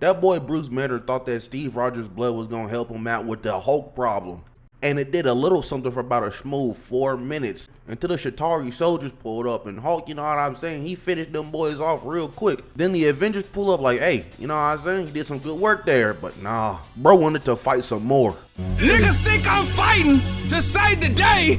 That boy Bruce Banner thought that Steve Rogers' blood was gonna help him out with the Hulk problem. And it did a little something for about a smooth 4 minutes until the Shatari soldiers pulled up, and Hulk, you know what I'm saying, he finished them boys off real quick. Then the Avengers pull up like, hey, you know what I'm saying, he did some good work there, but nah, bro wanted to fight some more. Niggas think I'm fighting to save the day,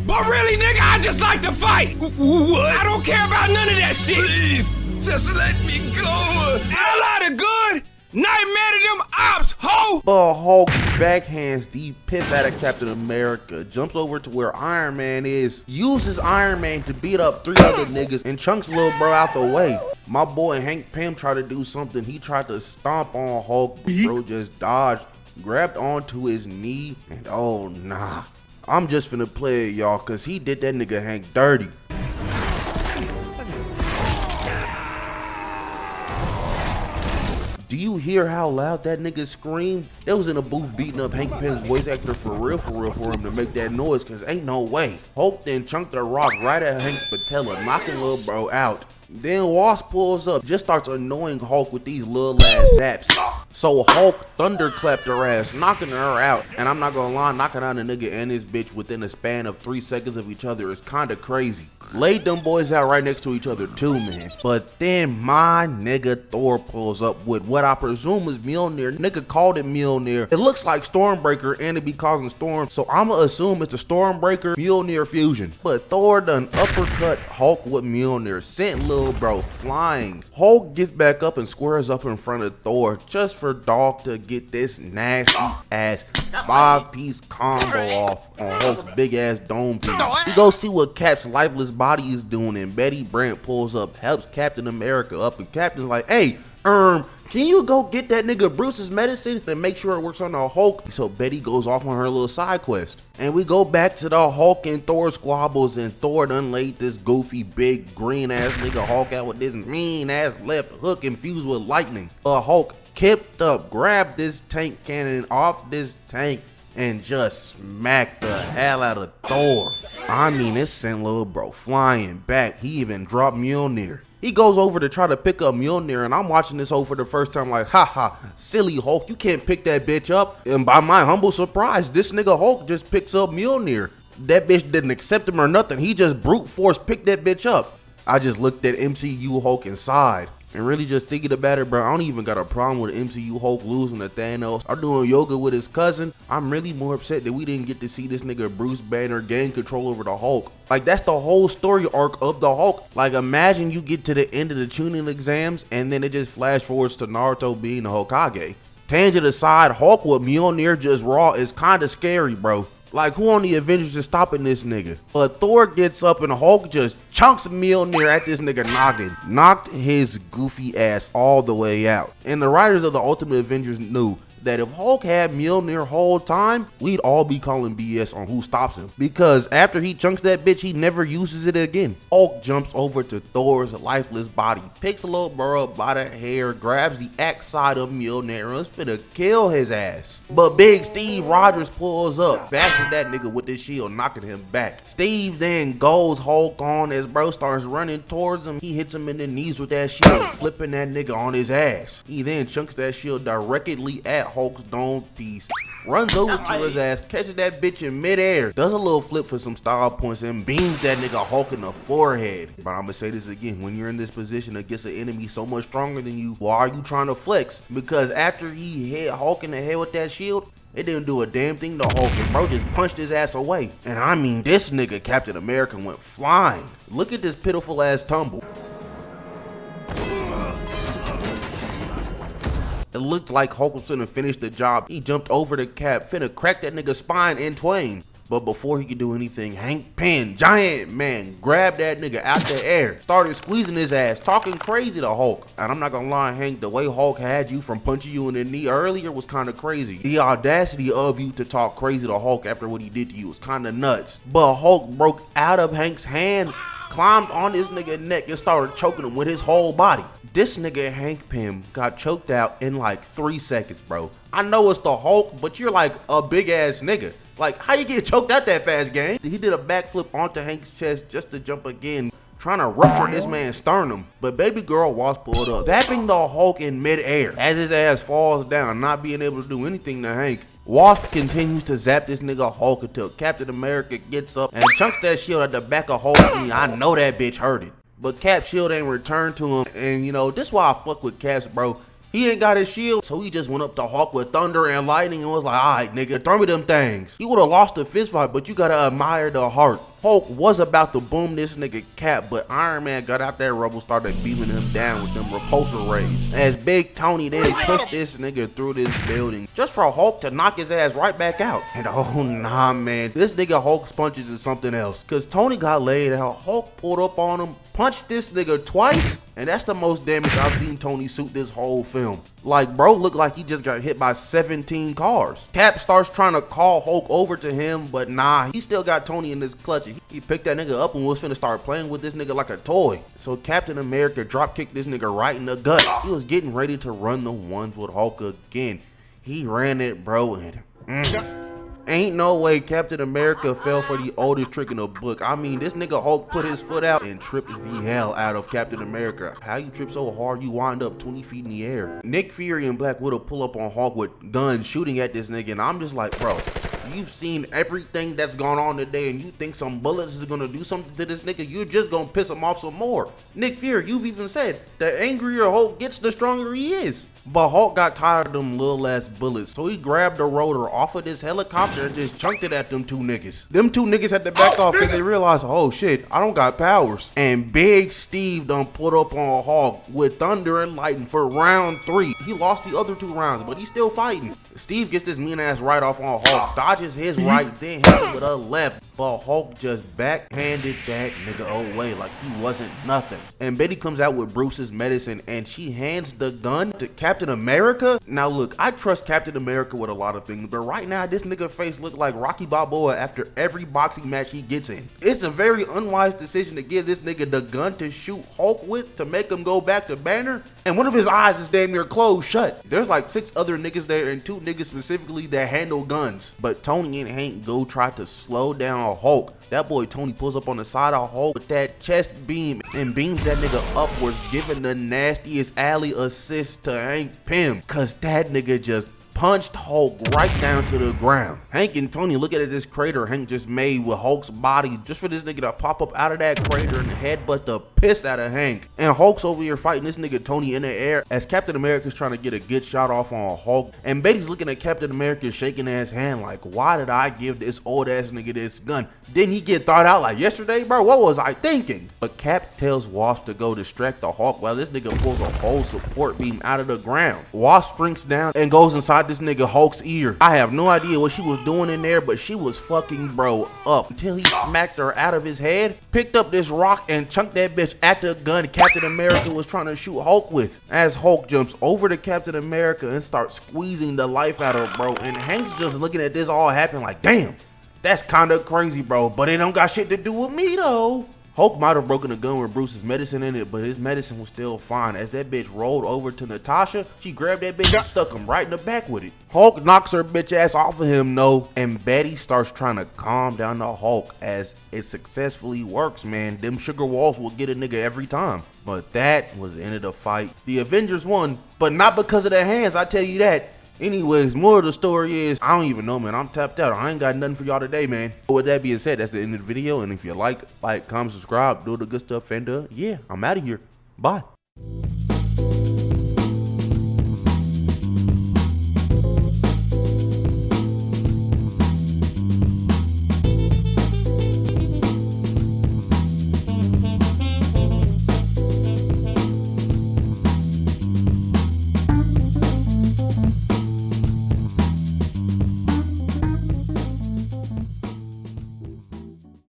but really, nigga, I just like to fight. What? I don't care about none of that shit. Please, just let me go. A lot of good. Nightmare to them ops, ho! But Hulk backhands the piss out of Captain America, jumps over to where Iron Man is, uses Iron Man to beat up 3 other niggas, and chunks little bro out the way. My boy Hank Pym tried to do something. He tried to stomp on Hulk, but bro just dodged, grabbed onto his knee, and oh nah. I'm just finna play it, y'all, cause he did that nigga Hank dirty. Do you hear how loud that nigga screamed? They was in a booth beating up Hank Pym's voice actor for real for him to make that noise, cause ain't no way. Hulk then chunked a rock right at Hank's patella, knocking little bro out. Then Wasp pulls up, just starts annoying Hulk with these little ass zaps. So Hulk thunderclapped her ass, knocking her out. And I'm not gonna lie, knocking out a nigga and his bitch within a span of 3 seconds of each other is kinda crazy. Laid them boys out right next to each other too, man. But then my nigga Thor pulls up with what I presume is Mjolnir. Nigga called it Mjolnir. It looks like Stormbreaker and it be causing storms, so I'ma assume it's a Stormbreaker Mjolnir fusion. But Thor done uppercut Hulk with Mjolnir, sent lil bro flying. Hulk gets back up and squares up in front of Thor just for Dog to get this nasty ass 5-piece combo off on Hulk's big ass dome piece. We go see what Cap's lifeless body is doing, and Betty Brant pulls up, helps Captain America up, and Captain's like, hey, can you go get that nigga Bruce's medicine and make sure it works on the Hulk? So Betty goes off on her little side quest. And we go back to the Hulk and Thor squabbles, and Thor done laid this goofy big green ass nigga Hulk out with this mean ass left hook infused with lightning. Hulk kept up, grabbed this tank cannon off this tank, and just smacked the hell out of Thor. I mean, it sent little bro flying back. He even dropped Mjolnir. He goes over to try to pick up Mjolnir, and I'm watching this whole for the first time like, haha, silly Hulk, you can't pick that bitch up. And by my humble surprise, this nigga Hulk just picks up Mjolnir. That bitch didn't accept him or nothing. He just brute force picked that bitch up. I just looked at MCU Hulk inside. And really just thinking about it, bro, I don't even got a problem with MCU Hulk losing to Thanos or doing yoga with his cousin. I'm really more upset that we didn't get to see this nigga Bruce Banner gain control over the Hulk. Like, that's the whole story arc of the Hulk. Like, imagine you get to the end of the tuning exams and then it just flash forwards to Naruto being the Hokage. Tangent aside, Hulk with Mjolnir just raw is kinda scary, bro. Like, who on the Avengers is stopping this nigga? But Thor gets up and Hulk just chunks Mjolnir at this nigga noggin. Knocked his goofy ass all the way out. And the writers of the Ultimate Avengers knew that if Hulk had Mjolnir whole time, we'd all be calling BS on who stops him. Because after he chunks that bitch, he never uses it again. Hulk jumps over to Thor's lifeless body, picks a little bro up by the hair, grabs the axe side of Mjolnir and is finna kill his ass. But big Steve Rogers pulls up, bashing that nigga with his shield, knocking him back. Steve then goes Hulk on as bro starts running towards him. He hits him in the knees with that shield, flipping that nigga on his ass. He then chunks that shield directly at Hulk's dome piece, runs over to his ass, catches that bitch in midair, does a little flip for some style points, and beams that nigga Hulk in the forehead. But I'm gonna say this again, when you're in this position against an enemy so much stronger than you, why are you trying to flex? Because after he hit Hulk in the head with that shield, it didn't do a damn thing to Hulk, and bro just punched his ass away. And I mean, this nigga Captain America went flying. Look at this pitiful ass tumble. It looked like Hulk was finna finish the job. He jumped over the Cap, finna crack that nigga's spine in twain. But before he could do anything, Hank Pym, giant man, grabbed that nigga out the air, started squeezing his ass, talking crazy to Hulk. And I'm not gonna lie, Hank, the way Hulk had you from punching you in the knee earlier was kinda crazy. The audacity of you to talk crazy to Hulk after what he did to you was kinda nuts. But Hulk broke out of Hank's hand, climbed on this nigga's neck and started choking him with his whole body. This nigga Hank Pym got choked out in like 3 seconds, bro. I know it's the Hulk, but you're like a big ass nigga. Like, how you get choked out that fast, gang? He did a backflip onto Hank's chest just to jump again. trying to rupture this man's sternum. But baby girl Wasp pulled up, zapping the Hulk in midair as his ass falls down, not being able to do anything to Hank. Wasp continues to zap this nigga Hulk until Captain America gets up and chunks that shield at the back of Hulk's knee. I know that bitch hurt it. But Cap's shield ain't returned to him, and you know, this why I fuck with Caps, bro. He ain't got his shield, so he just went up to Hulk with thunder and lightning and was like, alright nigga, throw me them things. He would've lost the fist fight, but you gotta admire the heart. Hulk was about to boom this nigga Cap, but Iron Man got out there rubble, started beaming him down with them repulsor rays. As Big Tony then pushed this nigga through this building, just for Hulk to knock his ass right back out. And oh nah man, this nigga Hulk's punches is something else. Cause Tony got laid out, Hulk pulled up on him, punched this nigga twice, and that's the most damage I've seen Tony suit this whole film. Like, bro looked like he just got hit by 17 cars. Cap starts trying to call Hulk over to him, but nah, he still got Tony in his clutches. He picked that nigga up and was finna start playing with this nigga like a toy. So Captain America drop kicked this nigga right in the gut. He was getting ready to run the ones with Hulk again. He ran it, bro, and ain't no way Captain America fell for the oldest trick in the book. I mean, this nigga Hulk put his foot out and tripped the hell out of Captain America. How you trip so hard you wind up 20 feet in the air? Nick Fury and Black Widow pull up on Hulk with guns shooting at this nigga, and I'm just like, bro, you've seen everything that's gone on today and you think some bullets is gonna do something to this nigga, you're just gonna piss him off some more. Nick Fury, you've even said the angrier Hulk gets, the stronger he is. But Hulk got tired of them little ass bullets, so he grabbed the rotor off of this helicopter and just chunked it at them two niggas. Them two niggas had to back off because they realized, oh shit, I don't got powers. And Big Steve done put up on Hulk with thunder and lightning for round 3. He lost the other 2 rounds, but he's still fighting. Steve gets this mean ass right off on Hulk, dodges his right, then hits him with a left. But Hulk just backhanded that nigga away like he wasn't nothing. And Betty comes out with Bruce's medicine and she hands the gun to Captain America. Now look, I trust Captain America with a lot of things, but right now this nigga face look like Rocky Balboa after every boxing match he gets in. It's a very unwise decision to give this nigga the gun to shoot Hulk with to make him go back to Banner. And one of his eyes is damn near closed shut. There's like 6 other niggas there and 2 niggas specifically that handle guns. But Tony and Hank go try to slow down Hulk. That boy Tony pulls up on the side of Hulk with that chest beam and beams that nigga upwards, giving the nastiest alley assist to Hank Pym. Cause that nigga just punched Hulk right down to the ground. Hank and Tony look at this crater Hank just made with Hulk's body just for this nigga to pop up out of that crater and headbutt the piss out of Hank. And Hulk's over here fighting this nigga Tony in the air as Captain America's trying to get a good shot off on Hulk. And Betty's looking at Captain America shaking his hand like, why did I give this old ass nigga this gun? Didn't he get thought out like yesterday, bro? What was I thinking? But Cap tells Wasp to go distract the Hulk while this nigga pulls a whole support beam out of the ground. Wasp shrinks down and goes inside this nigga Hulk's ear. I have no idea what she was doing in there, but she was fucking bro up until he smacked her out of his head, picked up this rock and chunked that bitch at the gun Captain America was trying to shoot Hulk with. As Hulk jumps over to Captain America and starts squeezing the life out of her, bro. And Hank's just looking at this all happen like, damn, that's kind of crazy, bro, but it don't got shit to do with me though. Hulk might have broken a gun with Bruce's medicine in it, but his medicine was still fine. As that bitch rolled over to Natasha, she grabbed that bitch and stuck him right in the back with it. Hulk knocks her bitch ass off of him, though, and Betty starts trying to calm down the Hulk as it successfully works, man. Them sugar walls will get a nigga every time. But that was the end of the fight. The Avengers won, but not because of their hands, I tell you that. Anyways, more of the story is, I don't even know, man. I'm tapped out. I ain't got nothing for y'all today, man. But with that being said, that's the end of the video. And if you like, comment, subscribe, do the good stuff, and yeah, I'm out of here. Bye.